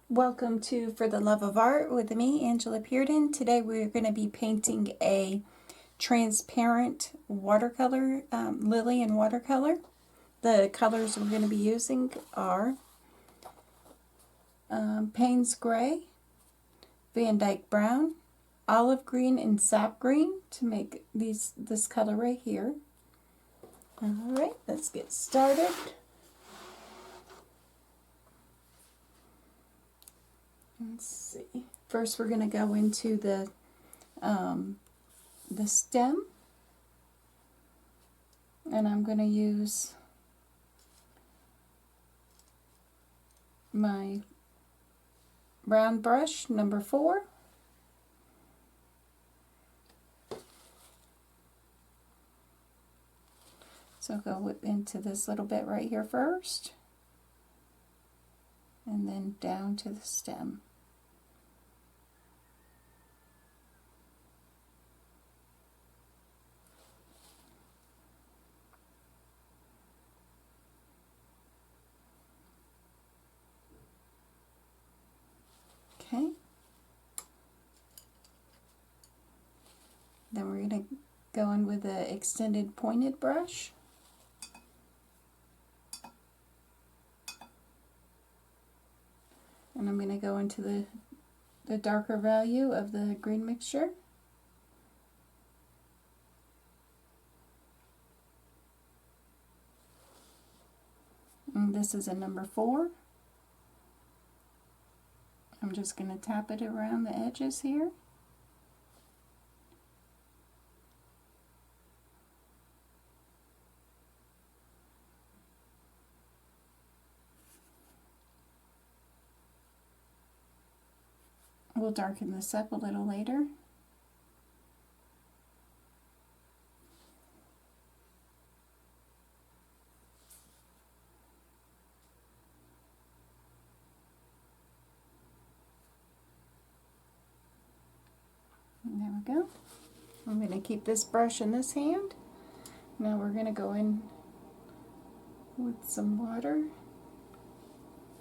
Welcome to For the Love of Art with me, Angela Peardon. Today we're going to be painting a transparent watercolor, lily in watercolor. The colors we're going to be using are Payne's Gray, Van Dyke Brown, Olive Green, and Sap Green to make this color right here. Alright, let's get started. Let's see. First, we're going to go into the stem, and I'm going to use my brown brush, number 4. So I'll go into this little bit right here first, and then down to the stem. Okay. Then we're going to go in with the extended pointed brush. And I'm going to go into the darker value of the green mixture. And this is a number 4. I'm just going to tap it around the edges here. We'll darken this up a little later. And there we go. I'm going to keep this brush in this hand. Now we're going to go in with some water.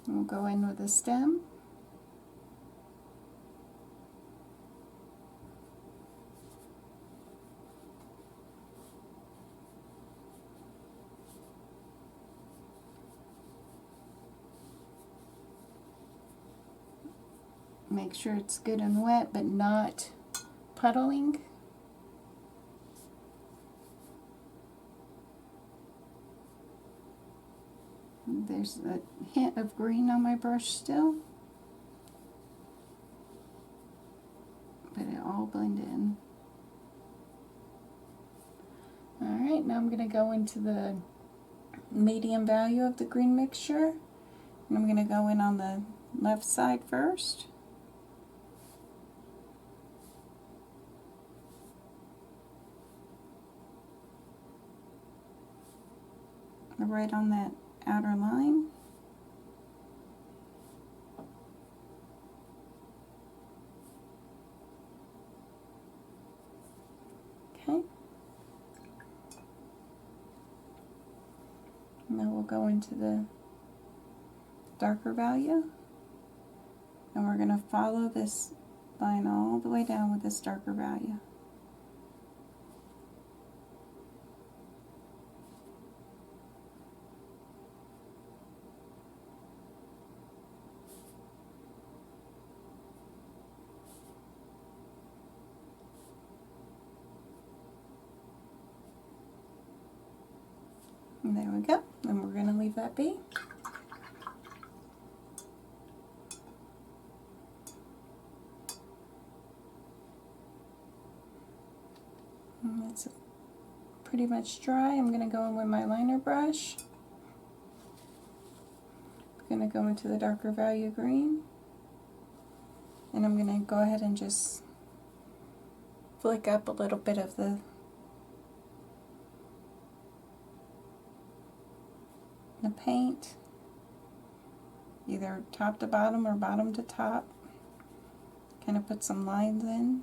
We'll go in with the stem. Make sure it's good and wet, but not puddling. There's a hint of green on my brush still, but it all blended in. Alright, now I'm going to go into the medium value of the green mixture, and I'm going to go in on the left side first. Right on that outer line. Okay. Now we'll go into the darker value, and we're going to follow this line all the way down with this darker value. And there we go, and we're going to leave that be. And that's pretty much dry. I'm going to go in with my liner brush. I'm going to go into the darker value green, and I'm going to go ahead and just flick up a little bit of the paint, either top to bottom or bottom to top. Kind of put some lines in.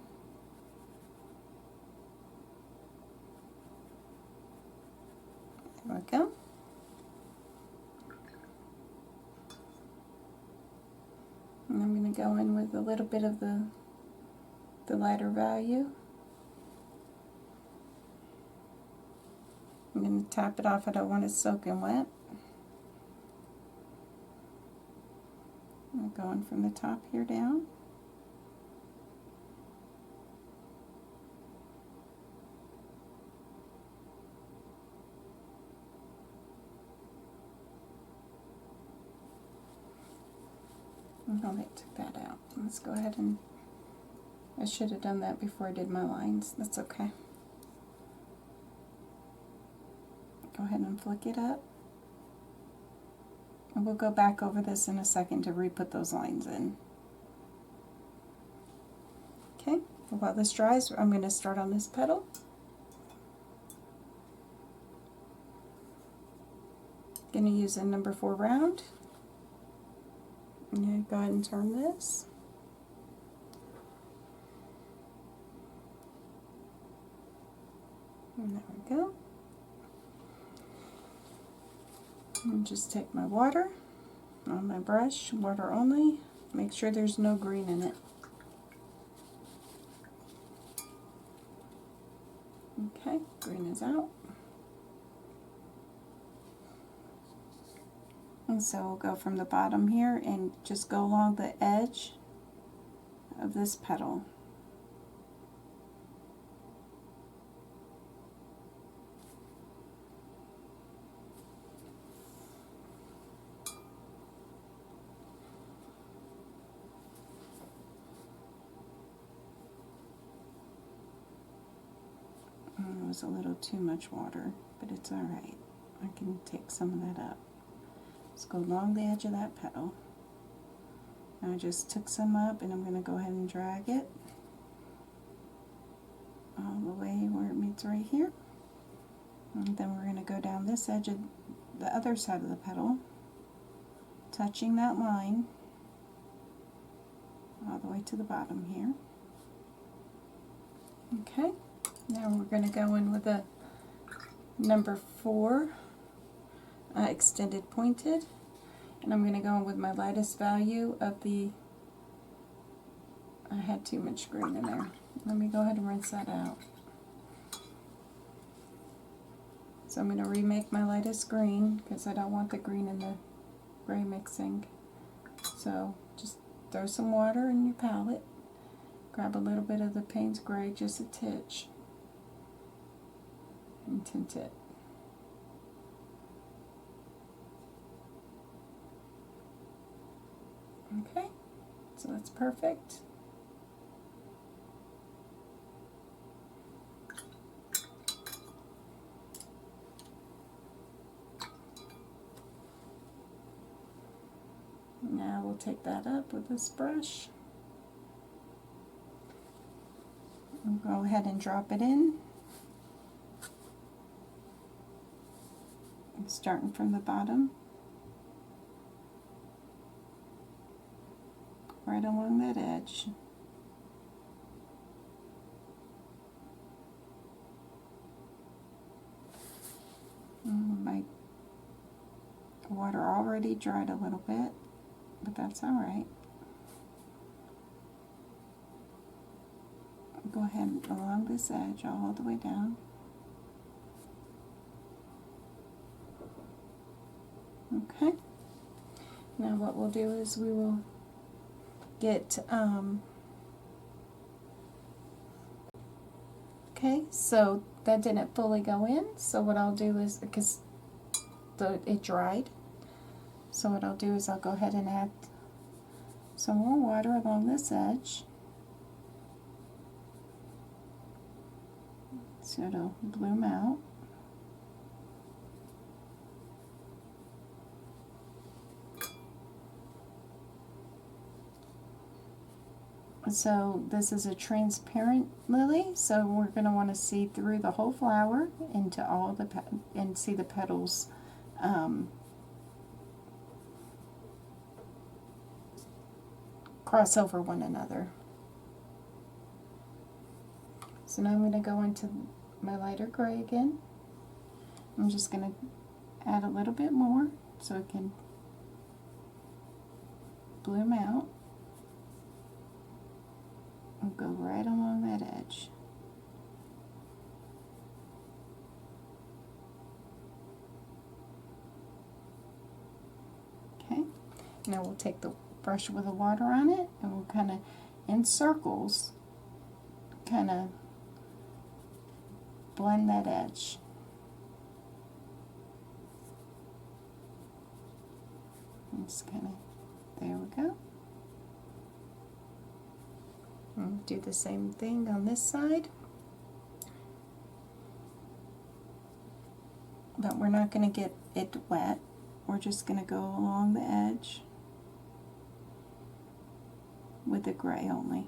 There we go. going to go in with a little bit of the lighter value. I'm going to tap it off. I don't want it soaking wet. I'm going from the top here down. Oh, they took that out. Let's go ahead and, I should have done that before I did my lines. That's okay. Go ahead and flick it up. And we'll go back over this in a second to re-put those lines in. Okay, while this dries, I'm going to start on this petal. Going to use a number 4 round. I'm going to go ahead and turn this. And there we go. And just take my water on my brush, water only. Make sure there's no green in it. Okay, green is out. And so we'll go from the bottom here and just go along the edge of this petal. It was a little too much water, but it's alright. I can take some of that up. Let's go along the edge of that petal. Now I just took some up and I'm going to go ahead and drag it all the way where it meets right here. And then we're going to go down this edge of the other side of the petal, touching that line all the way to the bottom here. Okay. Now we're going to go in with a number 4 extended pointed, and I'm going to go in with my lightest value of the, I had too much green in there. Let me go ahead and rinse that out. So I'm going to remake my lightest green because I don't want the green and the gray mixing. So just throw some water in your palette, grab a little bit of the Payne's Gray, just a titch, and tint it. Okay, so that's perfect. Now we'll take that up with this brush. And go ahead and drop it in. I'm starting from the bottom, right along that edge. My water already dried a little bit, but that's all right. Go ahead along this edge all the way down. Okay. Now what we'll do is we will get, okay, so that didn't fully go in, so what I'll do is, because it dried, so what I'll do is I'll go ahead and add some more water along this edge, so it'll bloom out. So this is a transparent lily, so we're going to want to see through the whole flower into all the and see the petals cross over one another. So now I'm going to go into my lighter gray again. I'm just going to add a little bit more so it can bloom out. and go right along that edge. Okay, now we'll take the brush with the water on it and we'll kind of, in circles, kind of blend that edge. Just kind of, there we go. And do the same thing on this side. But we're not going to get it wet. We're just going to go along the edge with the gray only.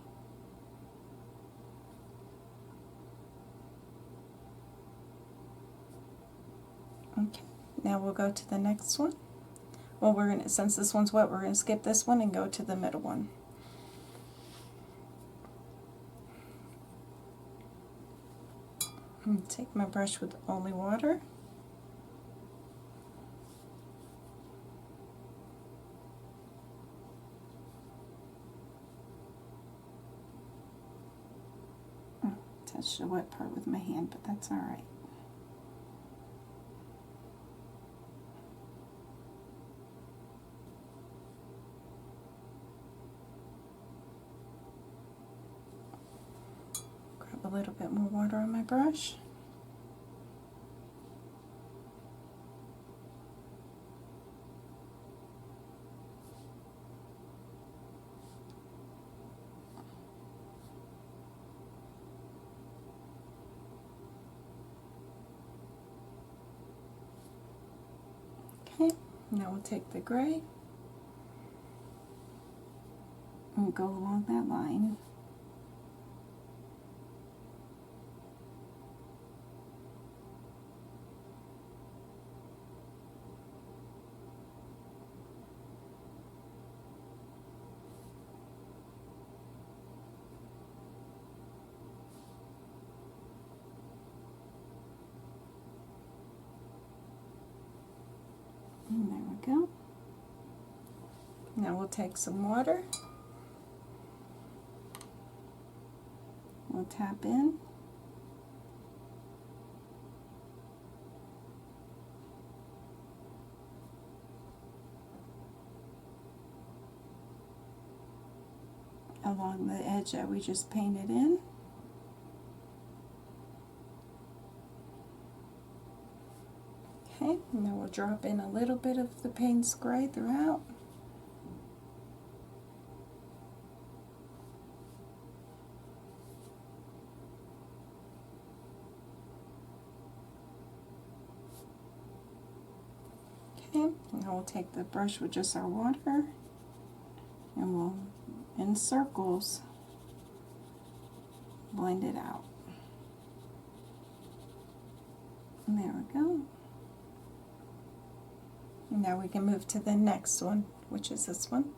Okay, now we'll go to the next one. Well, we're going to, since this one's wet, we're going to skip this one and go to the middle one. And take my brush with only water. Touch the wet part with my hand, but that's all right. Grab a little bit more water on my brush. Okay, now we'll take the gray and go along that line. And there we go. Now we'll take some water. We'll tap in. Along the edge that we just painted in. Okay, now we'll drop in a little bit of the Payne's gray throughout. Okay, now we'll take the brush with just our water and we'll, in circles, blend it out. And there we go. And now we can move to the next one, which is this one.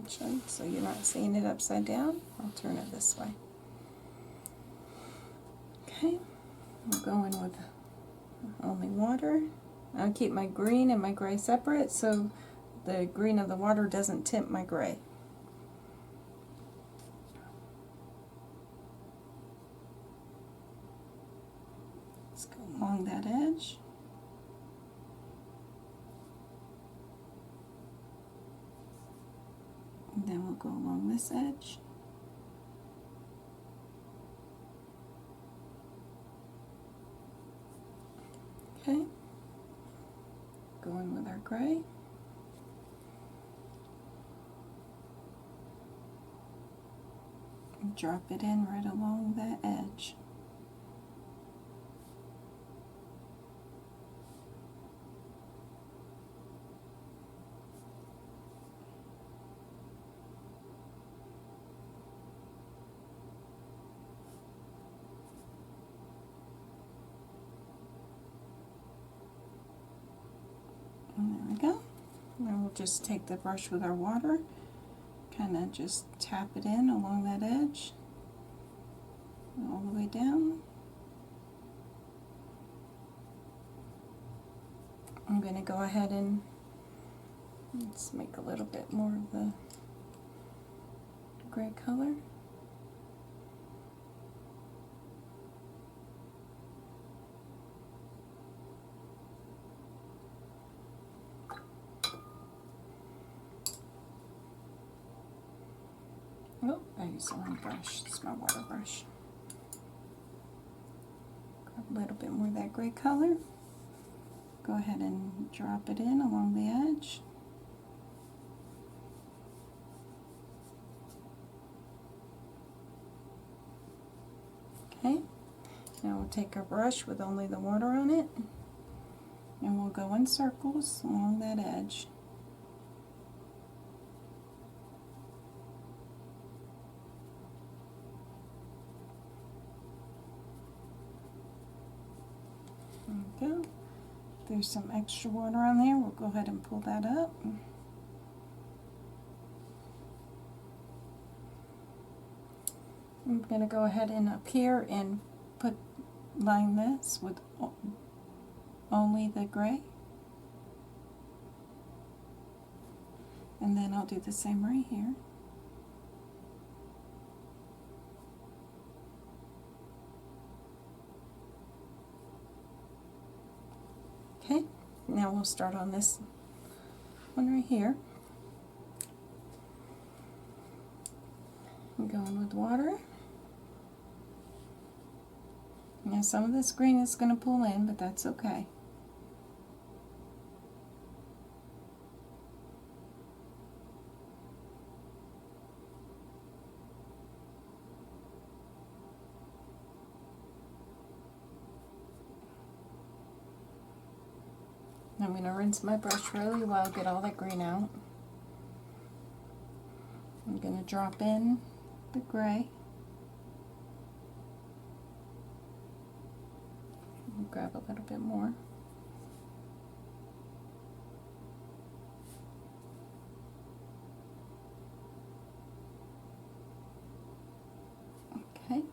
Actually, so you're not seeing it upside down, I'll turn it this way. Okay, we'll go in with only water. I'll keep my green and my gray separate so the green of the water doesn't tint my gray. Let's go along that edge. And then we'll go along this edge. Okay. Go in with our gray. And drop it in right along that edge. And there we go. Now we'll just take the brush with our water, kind of just tap it in along that edge, all the way down. I'm going to go ahead and let's make a little bit more of the gray color. Oh, I used the wrong brush. It's my water brush. Grab a little bit more of that gray color. Go ahead and drop it in along the edge. Okay, now we'll take our brush with only the water on it, and we'll go in circles along that edge. There we go. There's some extra water on there. We'll go ahead and pull that up. I'm going to go ahead and up here and line this with only the gray. And then I'll do the same right here. Okay, now we'll start on this one right here. I'm going with water. Now some of this green is going to pull in, but that's okay. I'm going to rinse my brush really well, get all that green out. I'm going to drop in the gray. Grab a little bit more. Okay.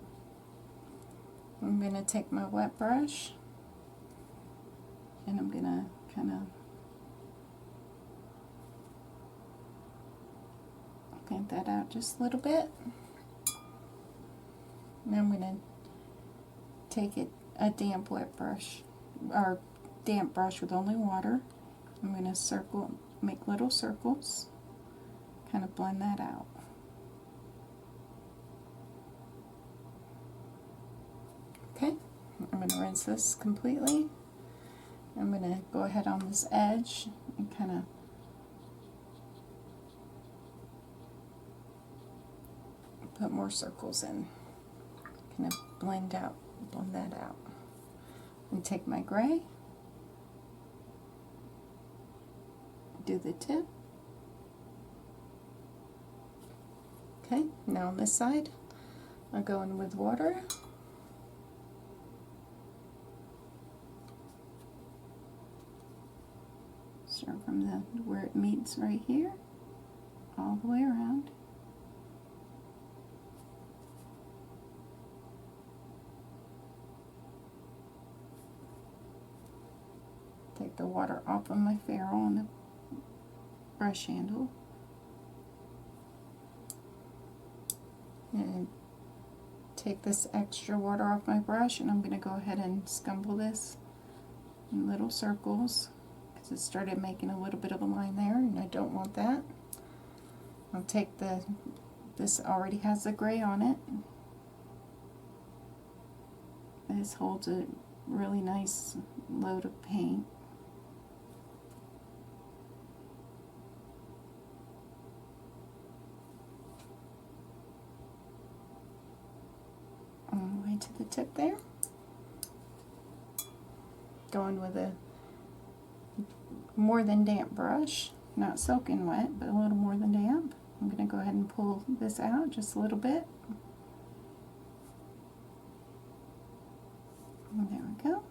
I'm going to take my wet brush and I'm going to kind of paint that out just a little bit. Now I'm going to take a damp wet brush, or damp brush with only water. I'm going to make little circles, kind of blend that out. Okay, I'm going to rinse this completely. I'm going to go ahead on this edge and kind of put more circles in, kind of blend that out. And take my gray, do the tip. Okay, now on this side, I'll go in with water. Start from where it meets right here, all the way around. Take the water off of my ferrule on the brush handle. And take this extra water off my brush, and I'm going to go ahead and scumble this in little circles because it started making a little bit of a line there, and I don't want that. I'll take this already has the gray on it. This holds a really nice load of paint. All the way to the tip there. Going with a more than damp brush, not soaking wet, but a little more than damp. I'm going to go ahead and pull this out just a little bit. And there we go.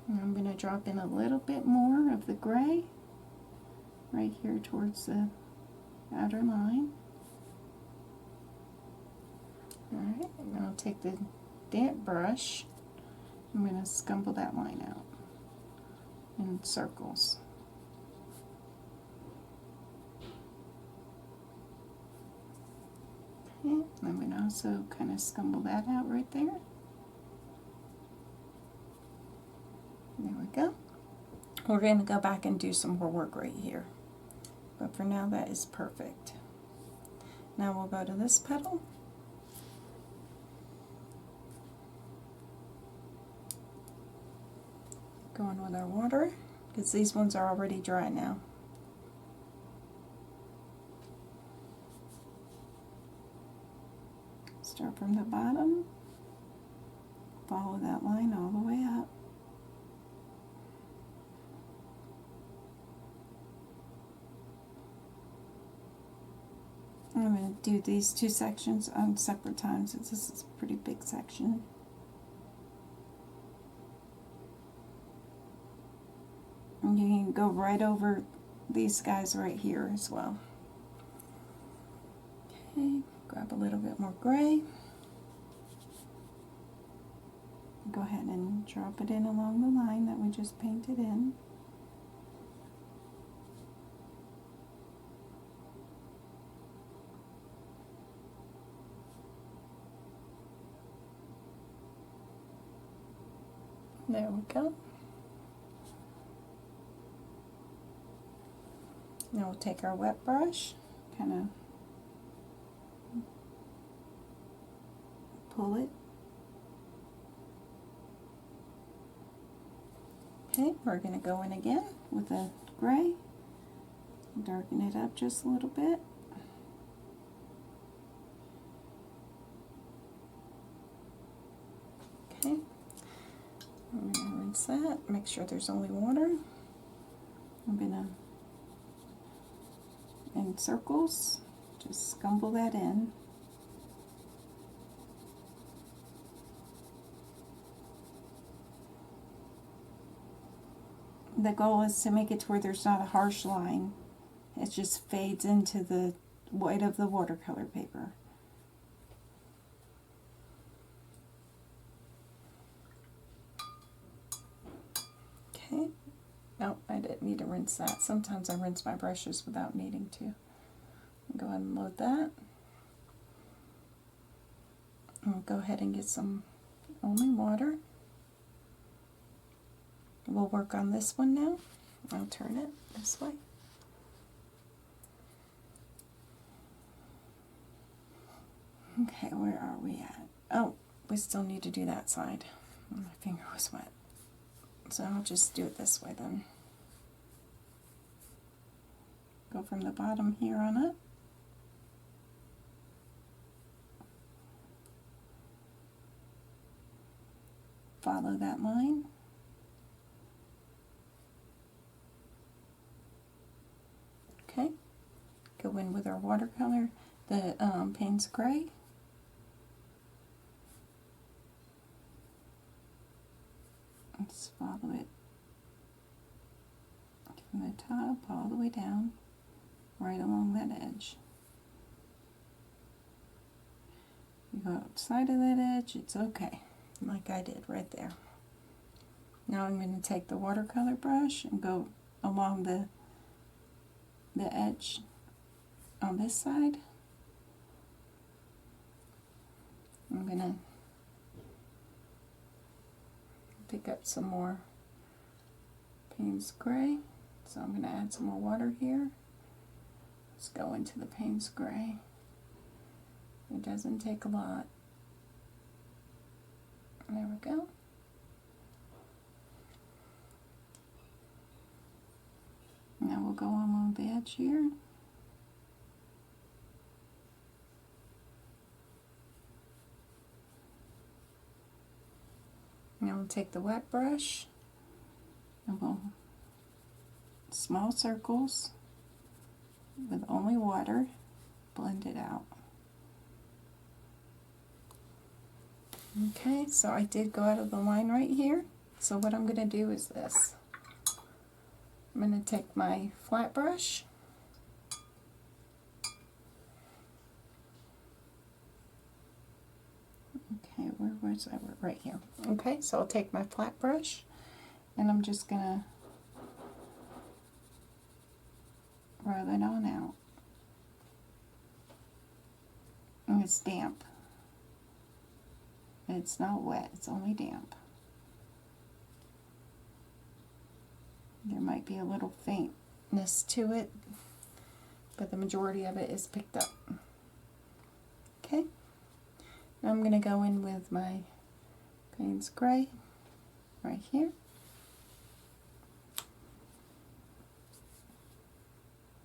And I'm going to drop in a little bit more of the gray right here towards the outer line. Alright, and then I'll take the damp brush. I'm going to scumble that line out in circles. Okay, I'm going to also kind of scumble that out right there. There we go. We're going to go back and do some more work right here. But for now, that is perfect. Now we'll go to this petal. Go in with our water, because these ones are already dry now. Start from the bottom, follow that line all the way up. I'm going to do these two sections on separate times since this is a pretty big section. And you can go right over these guys right here as well. Okay, grab a little bit more gray. Go ahead and drop it in along the line that we just painted in. There we go. Now we'll take our wet brush, kind of pull it. Okay, we're going to go in again with a gray, darken it up just a little bit. Okay, I'm going to rinse that, make sure there's only water. I'm going to, in circles, just scumble that in. The goal is to make it to where there's not a harsh line. It just fades into the white of the watercolor paper. Okay. No, I didn't need to rinse that. Sometimes I rinse my brushes without needing to. Go ahead and load that. I'll go ahead and get some only water. We'll work on this one now. I'll turn it this way. Okay, where are we at? Oh, we still need to do that side. My finger was wet. So I'll just do it this way then. Go from the bottom here on up. Follow that line. Okay, go in with our watercolor, the Payne's Gray. Let's follow it from the top all the way down, right along that edge. You go outside of that edge, it's okay, like I did right there. Now I'm going to take the watercolor brush and go along the edge on this side. I'm going to pick up some more Payne's Gray, so I'm going to add some more water here. Let's go into the Payne's Gray. It doesn't take a lot. There we go. Now we'll go along the edge here. Now we'll take the wet brush and we'll small circles with only water, blend it out. Okay, so I did go out of the line right here. So what I'm going to do is this. I'm going to take my flat brush, okay, where was I? Right here. Okay, so I'll take my flat brush and I'm just going to rub it on out. I'm going It's damp. It's not wet, it's only damp. There might be a little faintness to it, but the majority of it is picked up. Okay, now I'm going to go in with my Payne's Gray right here.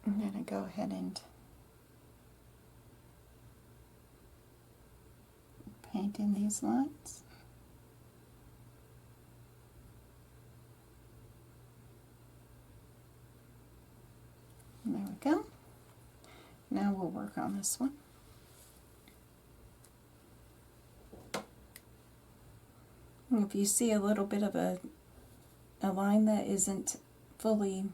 I'm going to go ahead and paint in these lines. And there we go. Now we'll work on this one. And if you see a little bit of a line that isn't fully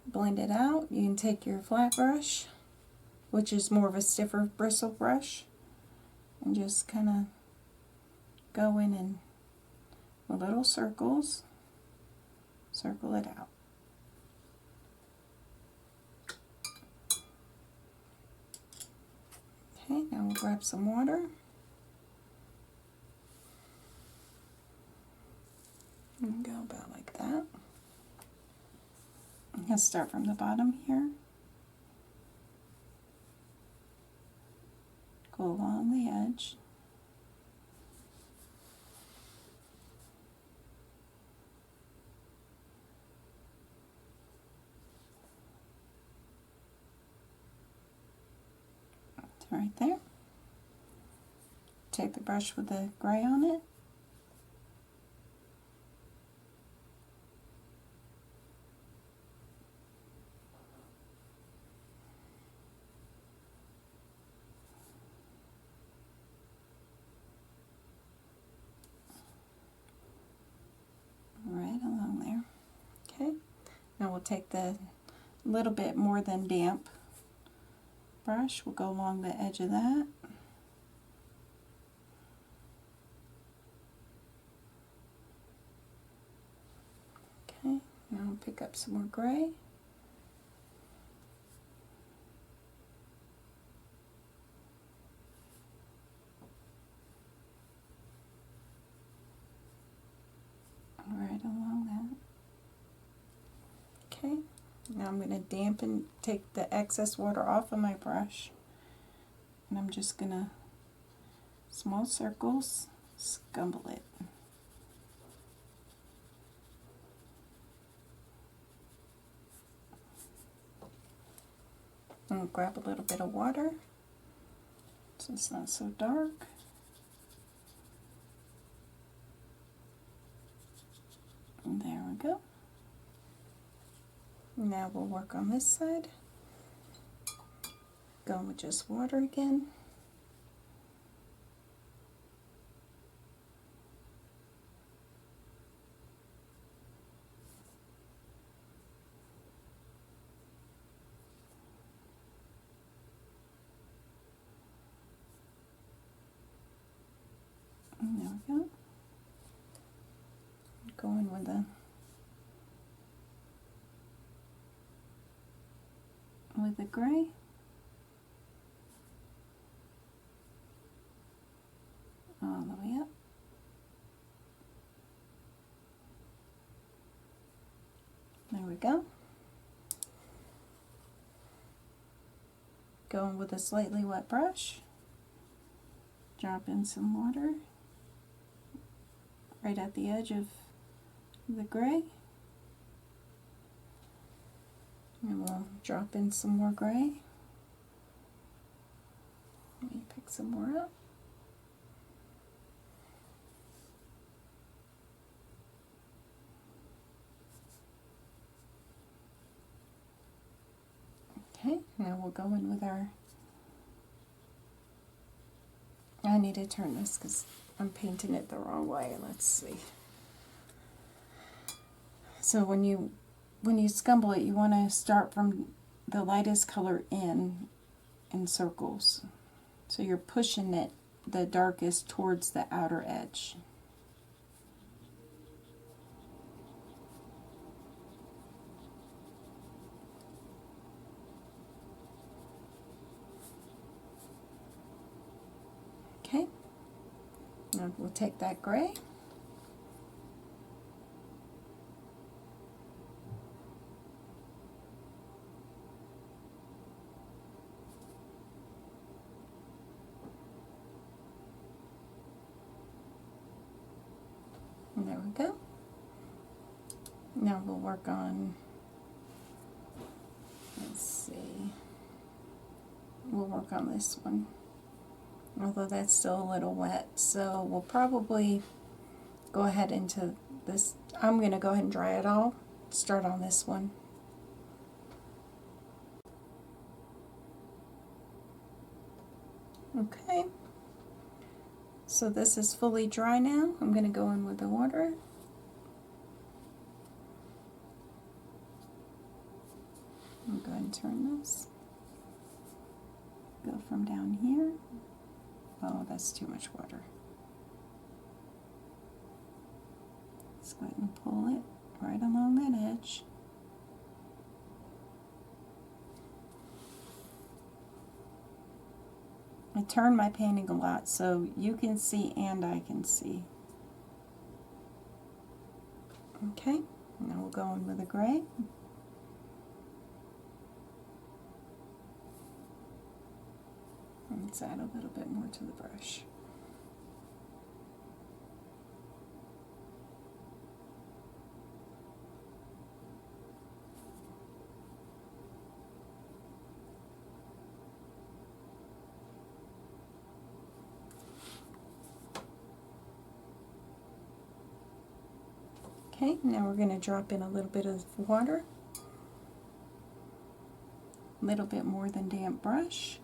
blended out, you can take your flat brush, which is more of a stiffer bristle brush, and just kind of go in and with little circles, circle it out. Okay, now we'll grab some water. And go about like that. I'm going to start from the bottom here. Go along the edge. Right there. Take the brush with the gray on it. Right along there. Okay. Now we'll take the little bit more than damp brush, we'll go along the edge of that. Okay, now I'll pick up some more gray. Right along that. Okay. Now I'm going to dampen, take the excess water off of my brush, and I'm just going to, small circles, scumble it. And grab a little bit of water so it's not so dark. And there we go. Now we'll work on this side. Going with just water again. And there we go. Going with the gray. All the way up. There we go. Going with a slightly wet brush. Drop in some water right at the edge of the gray. And we'll drop in some more gray. Let me pick some more up. Okay, now we'll go in with our, I need to turn this because I'm painting it the wrong way. Let's see. So when you scumble it, you want to start from the lightest color in circles. So you're pushing it the darkest towards the outer edge. Now we'll take that gray. And there we go. Now we'll work on, let's see, we'll work on this one. Although that's still a little wet, so we'll probably go ahead into this. I'm going to go ahead and dry it all, start on this one. Okay, so this is fully dry now. I'm going to go in with the water. I'll go ahead and turn this. Go from down here. Oh, that's too much water. Let's go ahead and pull it right along that edge. I turn my painting a lot so you can see and I can see. Okay, now we'll go in with a gray. Let's add a little bit more to the brush. Okay, now we're going to drop in a little bit of water, a little bit more than damp brush.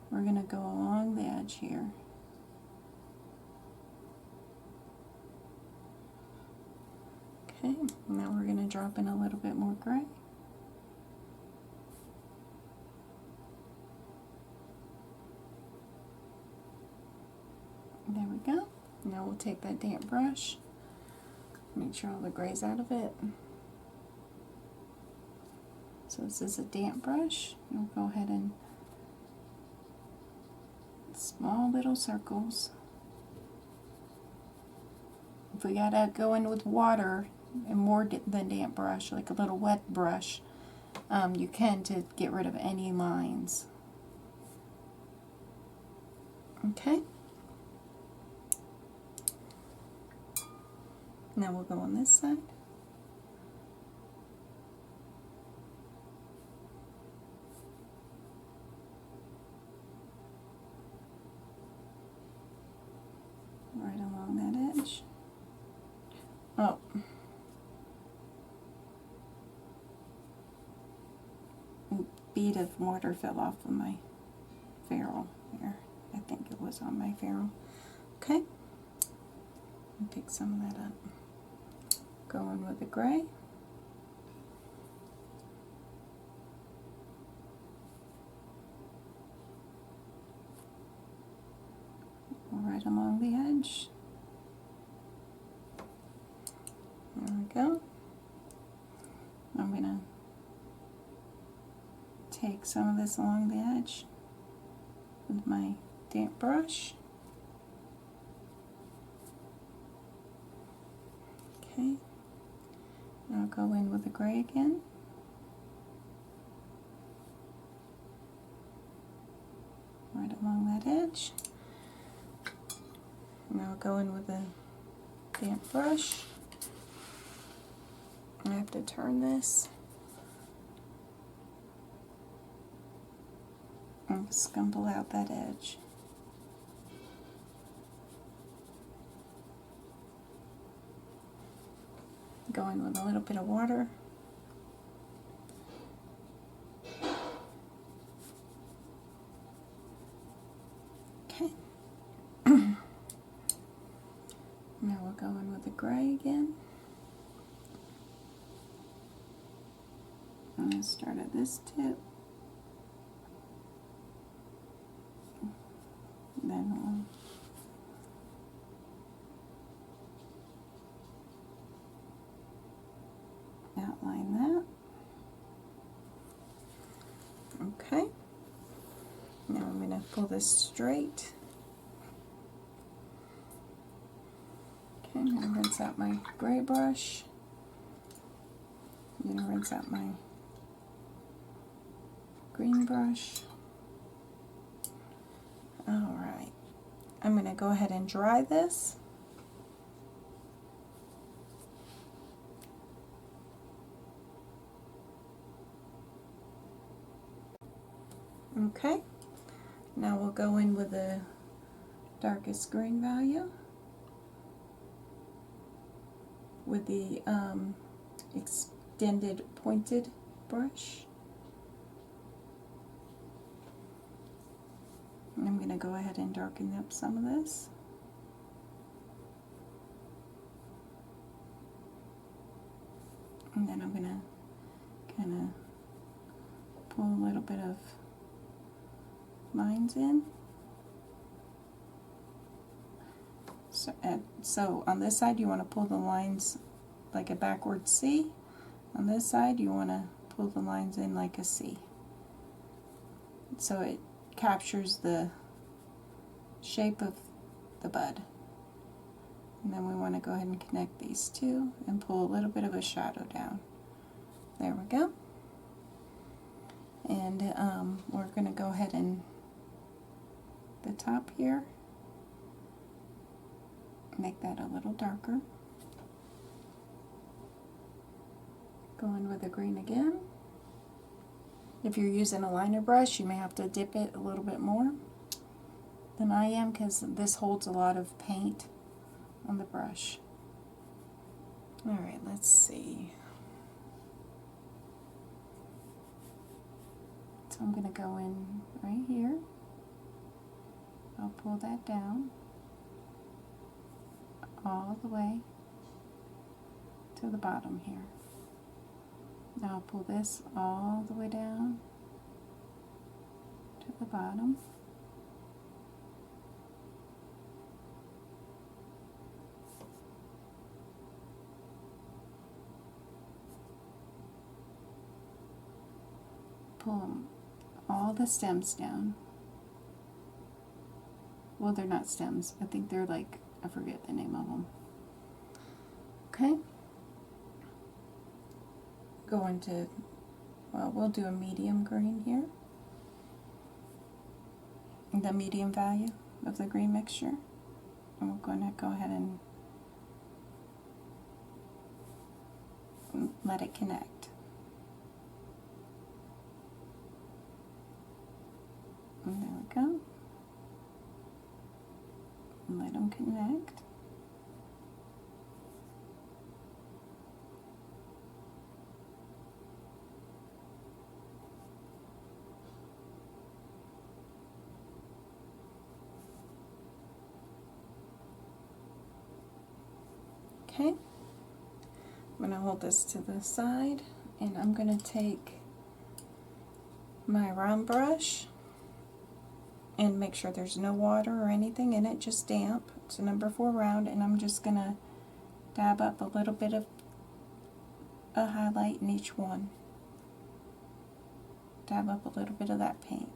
We're going to go along the edge here. Okay, now we're going to drop in a little bit more gray. There we go. Now we'll take that damp brush, make sure all the gray's out of it. So this is a damp brush. We'll go ahead and small little circles. If we gotta go in with water and more than damp brush, like a little wet brush, you can, to get rid of any lines. Okay. Now we'll go on this side. Right along that edge. Oh. A bead of water fell off of my ferrule here. I think it was on my ferrule. Okay. I'll pick some of that up. Go in with the gray. Right along the edge. There we go. I'm going to take some of this along the edge with my damp brush. Okay. Now I'll go in with the gray again. Right along that edge. Now I'll go in with a damp brush. I have to turn this and scumble out that edge. Go in with a little bit of water. Okay. Now we'll go in with the gray again. I'm going to start at this tip. Then we'll outline that. Okay. Now I'm going to pull this straight. Okay, I'm going to rinse out my gray brush. I'm going to rinse out my green brush. Alright, I'm going to go ahead and dry this. Okay, now we'll go in with the darkest green value with the extended pointed brush. And I'm going to go ahead and darken up some of this. And then I'm going to kind of pull a little bit of lines in. So on this side you want to pull the lines like a backward C. On this side you want to pull the lines in like a C. So it captures the shape of the bud. And then we want to go ahead and connect these two and pull a little bit of a shadow down. There we go. And we're going to go ahead and the top here, make that a little darker. Go in with the green again. If you're using a liner brush, you may have to dip it a little bit more than I am because this holds a lot of paint on the brush. Alright, let's see. So I'm going to go in right here. I'll pull that down all the way to the bottom here. Now I'll pull this all the way down to the bottom. Pull all the stems down. Well, they're not stems. I think they're like, I forget the name of them. Okay. Going to, well, we'll do a medium green here. The medium value of the green mixture. And we're going to go ahead and let it connect. And there we go. And let them connect. Okay, I'm going to hold this to the side and I'm going to take my round brush and make sure there's no water or anything in it, just damp. It's a number 4 round, and I'm just going to dab up a little bit of a highlight in each one. Dab up a little bit of that paint.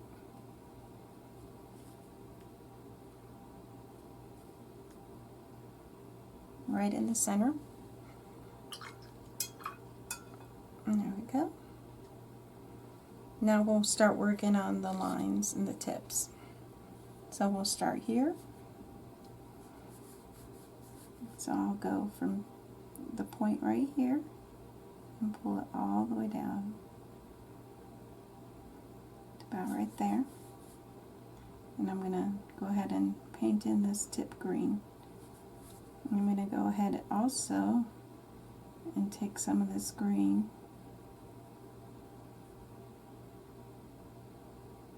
Right in the center. And there we go. Now we'll start working on the lines and the tips. So we'll start here. So I'll go from the point right here and pull it all the way down to about right there. And I'm going to go ahead and paint in this tip green. I'm going to go ahead also and take some of this green,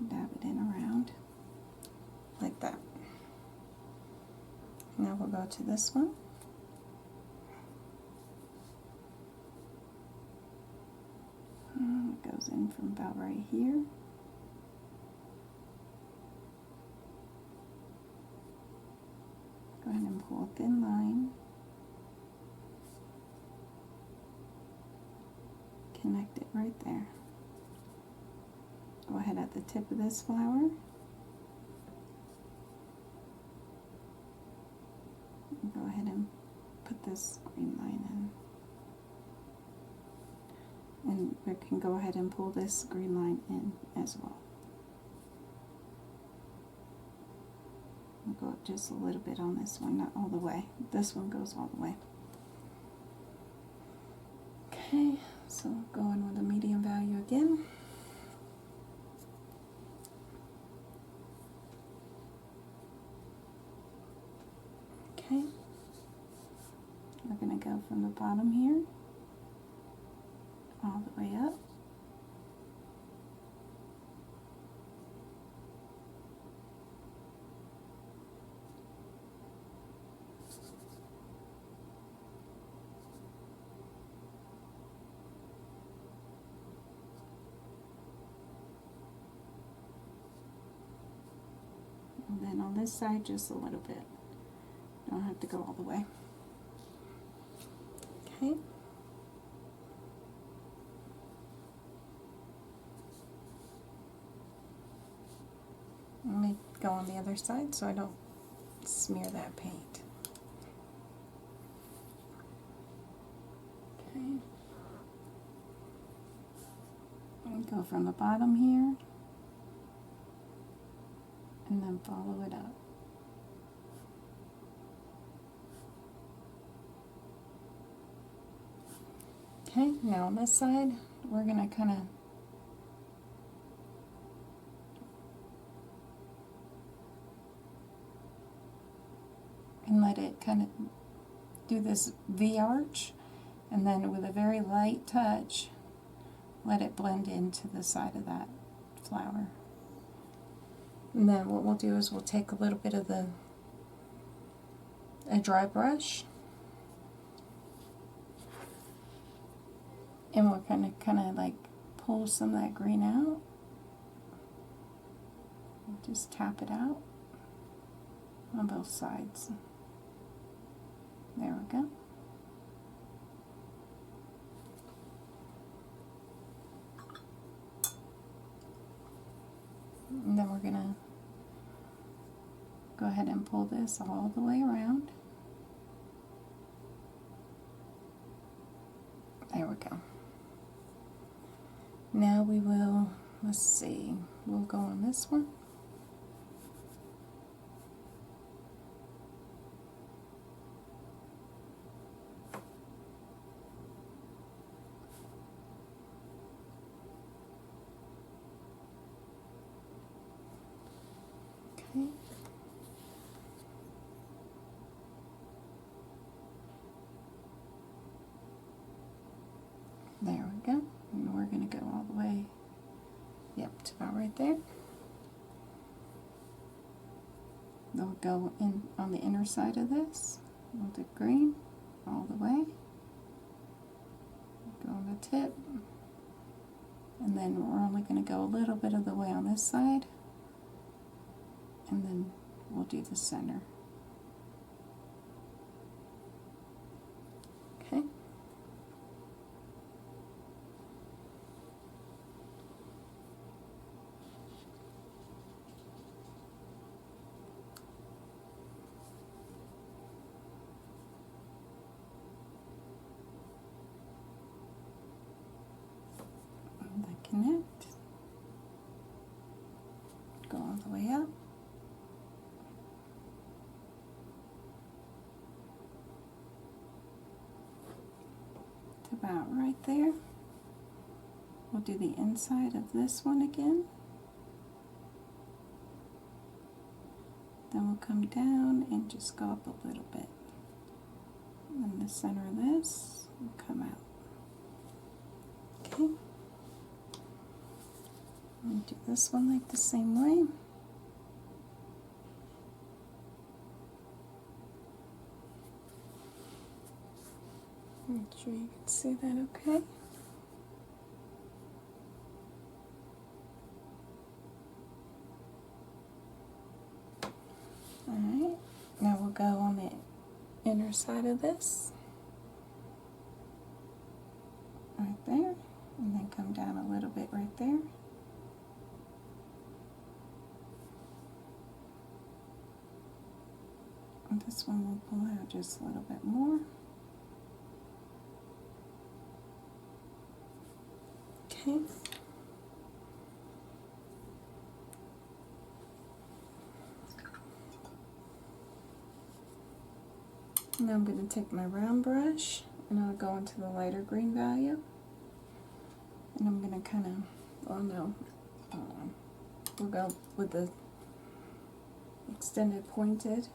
dab it in around like that. Now we'll go to this one. It goes in from about right here. Go ahead and pull a thin line. Connect it right there. Go ahead at the tip of this flower. Go ahead and put this green line in. And we can go ahead and pull this green line in as well. I'll go up just a little bit on this one, not all the way. This one goes all the way. Okay, so go in with a medium value again. Okay, we're going to go from the bottom here all the way up. And then on this side, just a little bit. Don't have to go all the way. Okay. Let me go on the other side so I don't smear that paint. Okay. And go from the bottom here and then follow it up. Okay, now on this side, we're going to kind of and let it kind of do this V arch, and then with a very light touch, let it blend into the side of that flower. And then what we'll do is we'll take a little bit of a dry brush, and we're kind of like pull some of that green out. Just tap it out on both sides. There we go. And then we're going to go ahead and pull this all the way around. There we go. Now we will, let's see, we'll go on this one. Okay. There we go. And we're going to go all the way, yep, to about right there. Then we'll go in on the inner side of this. We'll do green all the way. Go on the tip. And then we're only going to go a little bit of the way on this side. And then we'll do the center. Okay. And then connect. Go all the way up. About right there. We'll do the inside of this one again. Then we'll come down and just go up a little bit. And the center of this will come out. Okay. And do this one like the same way. Make sure you can see that okay. Alright, now we'll go on the inner side of this. Right there, and then come down a little bit right there. And this one will pull out just a little bit more. Okay. Now I'm going to take my round brush and I'll go into the lighter green value. And I'm going to kind of, oh no, we'll go with the extended pointed.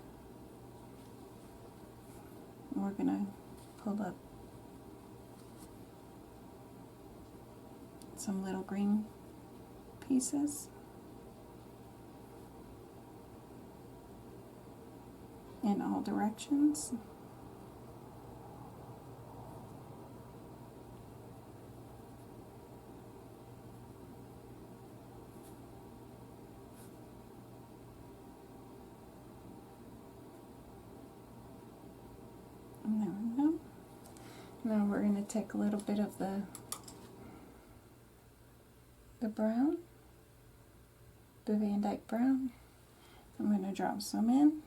And we're going to pull up some little green pieces. In all directions. And there we go. Now we're going to take a little bit of the brown, the Van Dyke brown. I'm going to drop some in.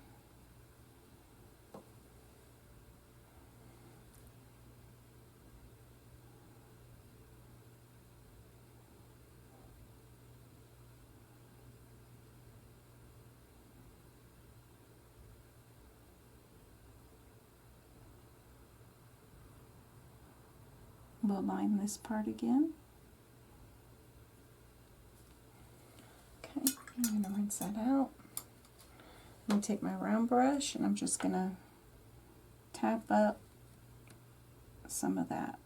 We'll line this part again. Okay, I'm going to rinse that out. I'm going to take my round brush and I'm just going to tap up some of that.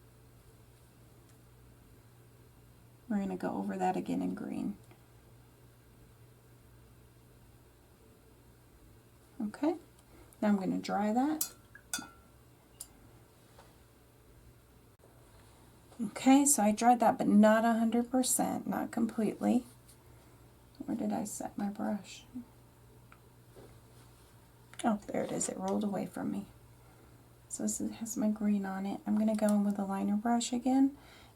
We're going to go over that again in green. Okay, now I'm going to dry that. Okay, so I dried that, but not 100%, not completely. Where did I set my brush? Oh, there it is. It rolled away from me. So this has my green on it. I'm going to go in with a liner brush again.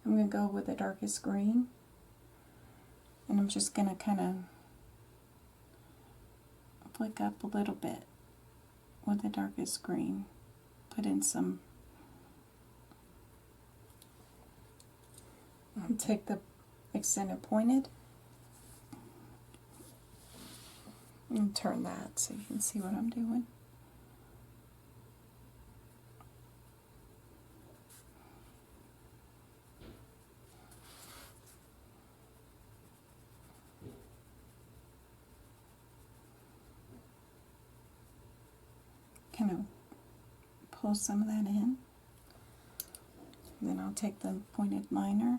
I'm going to go with the darkest green. And I'm just going to kind of flick up a little bit with the darkest green. Put in some. Take the extended pointed and turn that so you can see what I'm doing. Kind of pull some of that in. Then I'll take the pointed liner,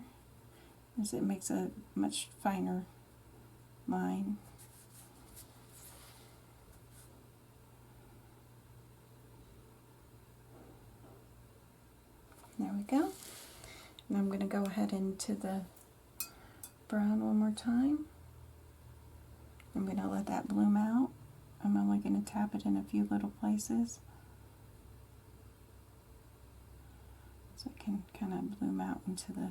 as it makes a much finer line. There we go. And I'm going to go ahead into the brown one more time. I'm going to let that bloom out. I'm only going to tap it in a few little places so it can kind of bloom out into the.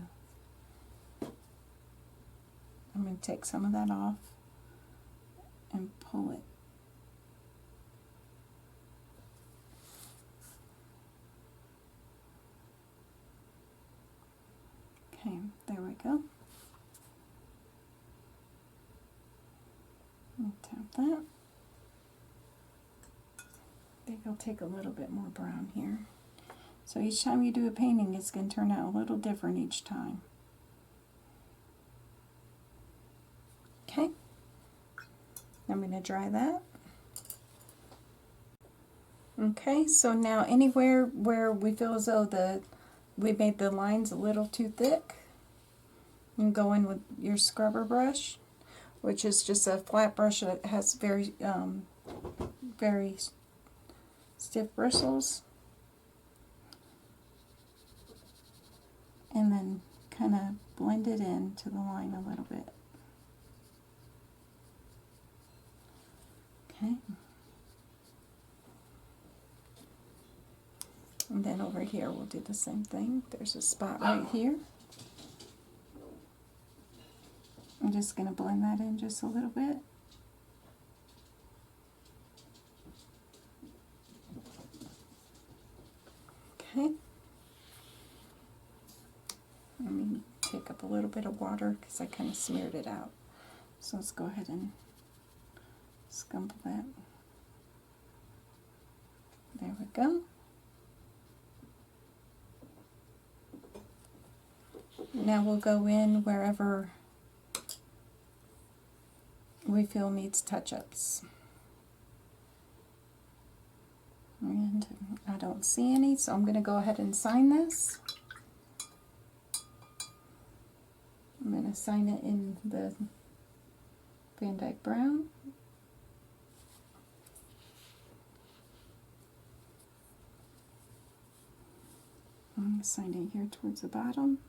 I'm going to take some of that off and pull it. Okay, there we go. I'll tap that. I think I'll take a little bit more brown here. So each time you do a painting, it's going to turn out a little different each time. Okay, I'm going to dry that. Okay, so now anywhere where we feel as though we made the lines a little too thick, you can go in with your scrubber brush, which is just a flat brush that has very stiff bristles, and then kind of blend it into the line a little bit. Okay. And then over here we'll do the same thing. There's a spot right here. I'm just going to blend that in just a little bit. Okay. Let me take up a little bit of water because I kind of smeared it out. So let's go ahead and scumble that. There we go. Now we'll go in wherever we feel needs touch-ups. And I don't see any, so I'm going to go ahead and sign this. I'm going to sign it in the Van Dyke Brown. I'm going to sign it here towards the bottom.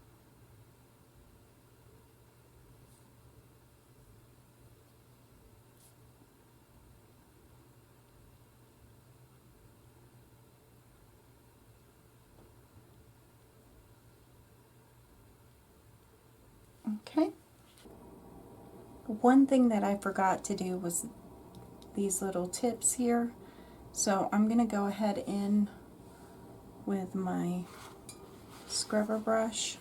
Okay. One thing that I forgot to do was these little tips here. So I'm going to go ahead in with my scrubber brush.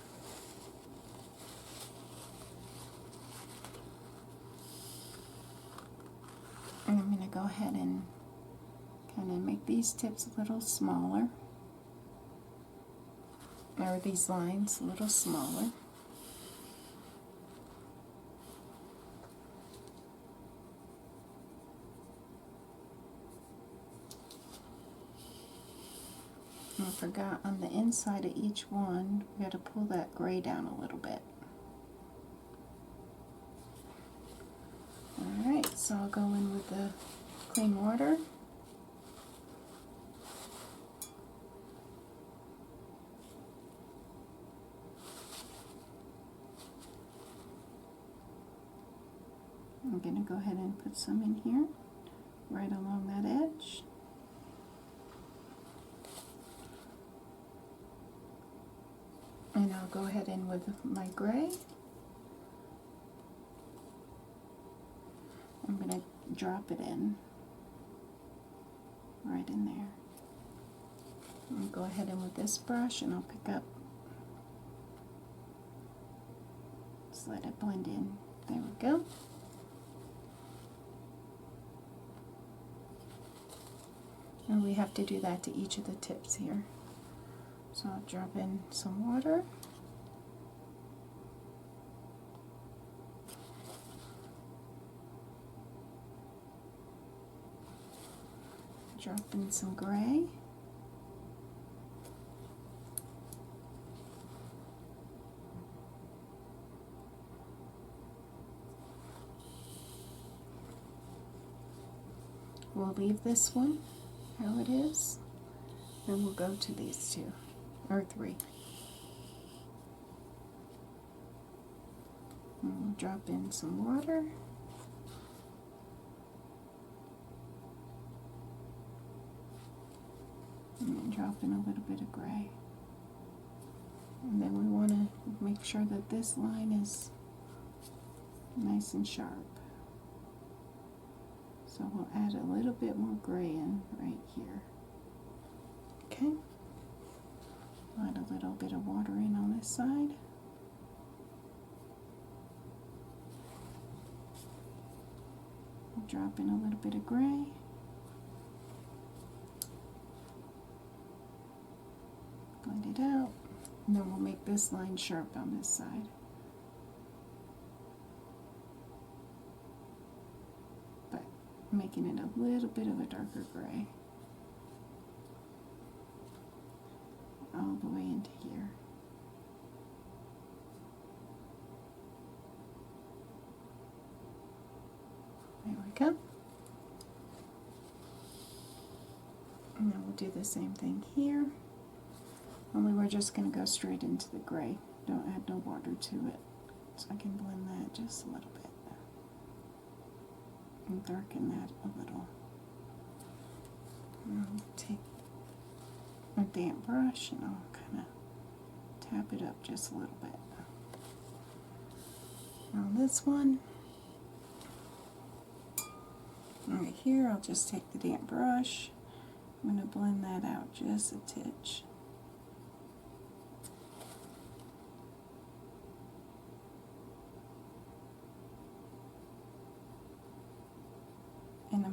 And I'm going to go ahead and kind of make these tips a little smaller. Or these lines a little smaller. I forgot on the inside of each one, we got to pull that gray down a little bit. Alright, so I'll go in with the clean water. I'm going to go ahead and put some in here, right along that edge. And I'll go ahead in with my gray. I'm going to drop it in, right in there. I'll go ahead in with this brush and I'll pick up, just let it blend in. There we go. And we have to do that to each of the tips here. So I'll drop in some water. Drop in some gray. We'll leave this one how it is, and we'll go to these two, or three. And we'll drop in some water. And then drop in a little bit of gray. And then we want to make sure that this line is nice and sharp. So we'll add a little bit more gray in right here. Okay. Add a little bit of water in on this side. We'll drop in a little bit of gray. Blend it out. And then we'll make this line sharp on this side. But making it a little bit of a darker gray. All the way into here. There we go. And then we'll do the same thing here. Only we're just going to go straight into the gray. Don't add no water to it. So I can blend that just a little bit. And darken that a little. And I'll take a damp brush and I'll kind of tap it up just a little bit. Now this one, right here, I'll just take the damp brush. I'm going to blend that out just a titch.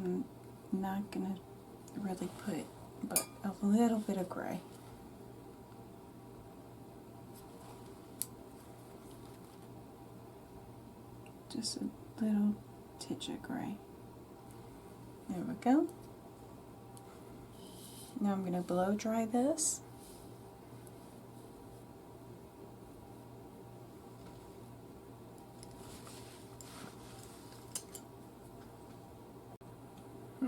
I'm not going to really put but a little bit of gray. Just a little titch of gray. There we go. Now I'm going to blow dry this.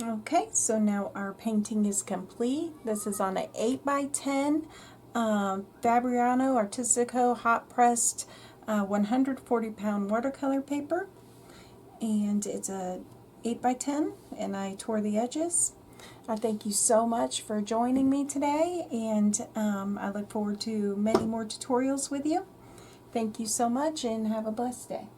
Okay, so now our painting is complete. This is on an 8x10 Fabriano Artistico hot pressed 140-pound watercolor paper, and it's a 8x10, and I tore the edges. I thank you so much for joining me today, and I look forward to many more tutorials with you. Thank you so much, and have a blessed day.